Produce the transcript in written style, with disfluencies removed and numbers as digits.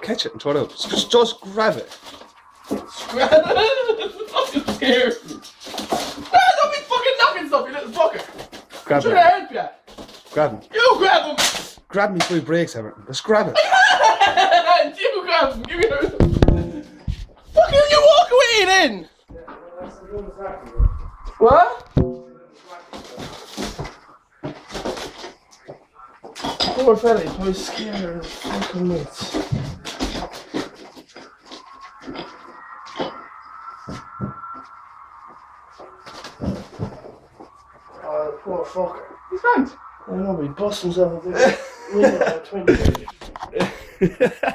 catch it and throw it out. Just grab it. Grab it. Fucking scares me. Don't be fucking knocking stuff, you little fucker. Grab I'm trying it. to help you. Grab him. You grab him. Grab me before he breaks, Everton. Let's grab it. You grab him. Give me the... Fucking you walk away then. What? Poor fella, he's probably scared of fucking nuts. Oh, poor fucker. He's fine. I know, but he bust himself a bit. 20 years.